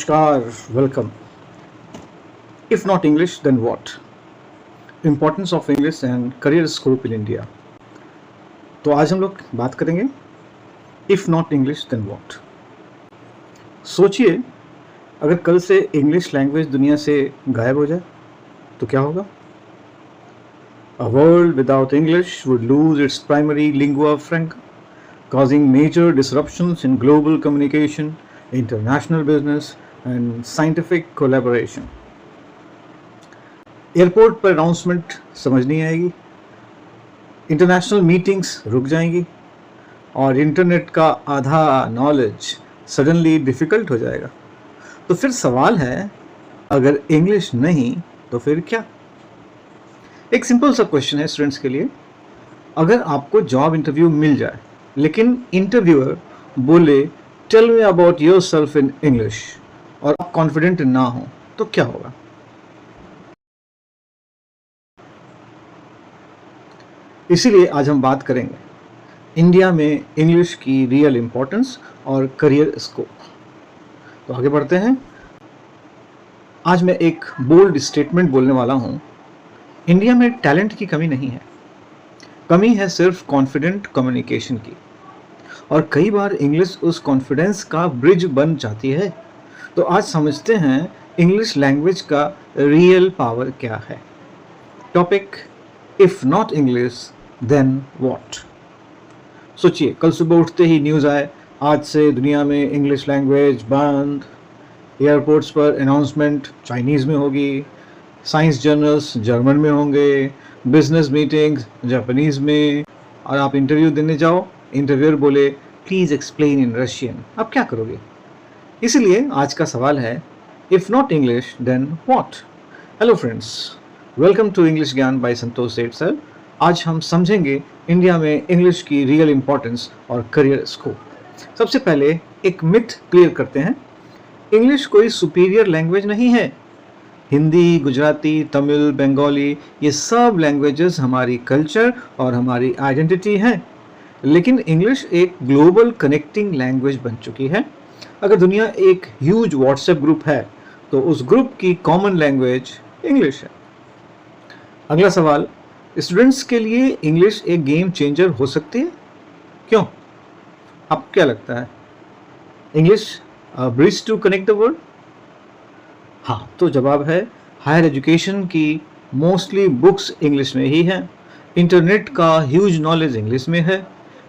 नमस्कार, welcome. If not English then what? Importance of English and career scope in India. तो आज हम लोग बात करेंगे if not English then what. सोचिए, अगर कल से इंग्लिश लैंग्वेज दुनिया से गायब हो जाए तो क्या होगा? A world without English would lose its primary lingua franca, causing major disruptions in global communication, international business, and scientific collaboration. Airport पर अनाउंसमेंट समझ नहीं आएगी, इंटरनेशनल मीटिंग्स रुक जाएंगी और इंटरनेट का आधा नॉलेज सडनली डिफ़िकल्ट हो जाएगा। तो फिर सवाल है, अगर इंग्लिश नहीं तो फिर क्या? एक सिंपल सा क्वेश्चन है स्टूडेंट्स के लिए। अगर आपको जॉब इंटरव्यू मिल जाए लेकिन इंटरव्यूअर बोले tell me about yourself in English और आप कॉन्फिडेंट ना हो तो क्या होगा? इसीलिए आज हम बात करेंगे इंडिया में इंग्लिश की रियल इम्पोर्टेंस और करियर स्कोप। तो आगे बढ़ते हैं। आज मैं एक बोल्ड स्टेटमेंट बोलने वाला हूँ। इंडिया में टैलेंट की कमी नहीं है, कमी है सिर्फ कॉन्फिडेंट कम्युनिकेशन की। और कई बार इंग्लिश उस कॉन्फिडेंस का ब्रिज बन जाती है। तो आज समझते हैं इंग्लिश लैंग्वेज का रियल पावर क्या है। Topic, if not English then what. सोचिए, कल सुबह उठते ही न्यूज़ आए आज से दुनिया में इंग्लिश लैंग्वेज बंद, एयरपोर्ट्स पर अनाउंसमेंट चाइनीज़ में होगी, साइंस जर्नल्स जर्मन में होंगे, बिजनेस मीटिंग्स जापानीज़ में, और आप इंटरव्यू देने जाओ, इंटरव्यूअर बोले प्लीज़ एक्सप्लेन इन रशियन। आप क्या करोगे? इसीलिए आज का सवाल है, if not English then what? Hello friends, welcome to English Gyan by Santosh Seth sir. आज हम समझेंगे इंडिया में इंग्लिश की रियल इम्पोर्टेंस और करियर स्कोप। सबसे पहले एक मिथ क्लियर करते हैं। इंग्लिश कोई सुपीरियर लैंग्वेज नहीं है। हिंदी, गुजराती, तमिल, बंगाली, ये सब लैंग्वेजेस हमारी कल्चर और हमारी आइडेंटिटी हैं। लेकिन इंग्लिश एक ग्लोबल कनेक्टिंग लैंग्वेज बन चुकी है। अगर दुनिया एक ह्यूज व्हाट्सएप ग्रुप है तो उस ग्रुप की कॉमन लैंग्वेज इंग्लिश है। अगला सवाल, स्टूडेंट्स के लिए इंग्लिश एक गेम चेंजर हो सकती है? क्यों? आपको क्या लगता है? English bridge to connect the world? हाँ, तो जवाब है हायर एजुकेशन की मोस्टली बुक्स इंग्लिश में ही हैं, इंटरनेट का ह्यूज नॉलेज इंग्लिश में है,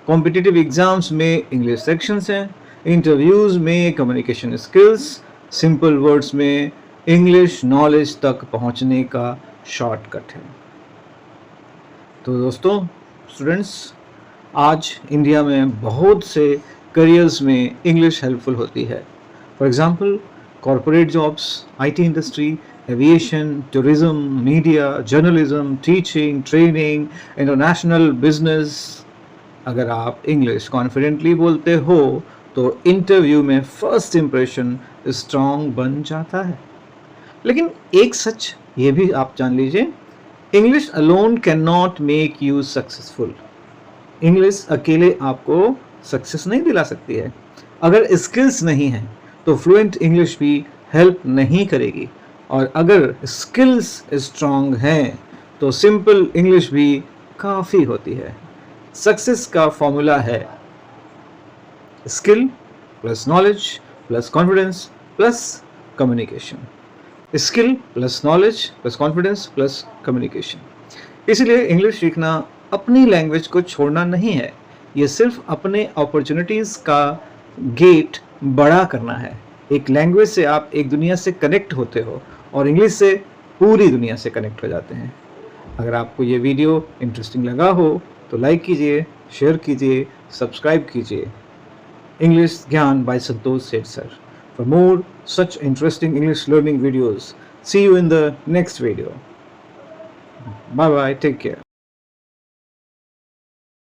कॉम्पिटिटिव एग्जाम्स में इंग्लिश सेक्शंस हैं, इंटरव्यूज़ में कम्युनिकेशन स्किल्स, सिंपल वर्ड्स में इंग्लिश नॉलेज तक पहुंचने का शॉर्टकट है। तो दोस्तों, स्टूडेंट्स, आज इंडिया में बहुत से करियर्स में इंग्लिश हेल्पफुल होती है। For example, corporate jobs, IT industry, aviation, tourism, media, journalism, teaching, training, international business. अगर आप इंग्लिश कॉन्फिडेंटली बोलते हो तो इंटरव्यू में फर्स्ट इंप्रेशन स्ट्रॉन्ग बन जाता है। लेकिन एक सच ये भी आप जान लीजिए, English alone can not make you successful. English अकेले आपको सक्सेस नहीं दिला सकती है। अगर स्किल्स नहीं हैं तो फ्लुएंट इंग्लिश भी हेल्प नहीं करेगी, और अगर स्किल्स स्ट्रॉन्ग हैं तो सिंपल इंग्लिश भी काफ़ी होती है। सक्सेस का फॉर्मूला है skill plus knowledge plus confidence plus communication. Skill plus knowledge plus confidence plus communication. इसलिए इंग्लिश सीखना अपनी लैंग्वेज को छोड़ना नहीं है, ये सिर्फ अपने अपॉर्चुनिटीज़ का गेट बड़ा करना है। एक लैंग्वेज से आप एक दुनिया से कनेक्ट होते हो और इंग्लिश से पूरी दुनिया से कनेक्ट हो जाते हैं। अगर आपको ये वीडियो इंटरेस्टिंग लगा हो तो लाइक कीजिए, शेयर कीजिए, सब्सक्राइब कीजिए। English Gyan by Santosh Seth sir. For more such interesting English learning videos, see you in the next video. Bye bye, take care.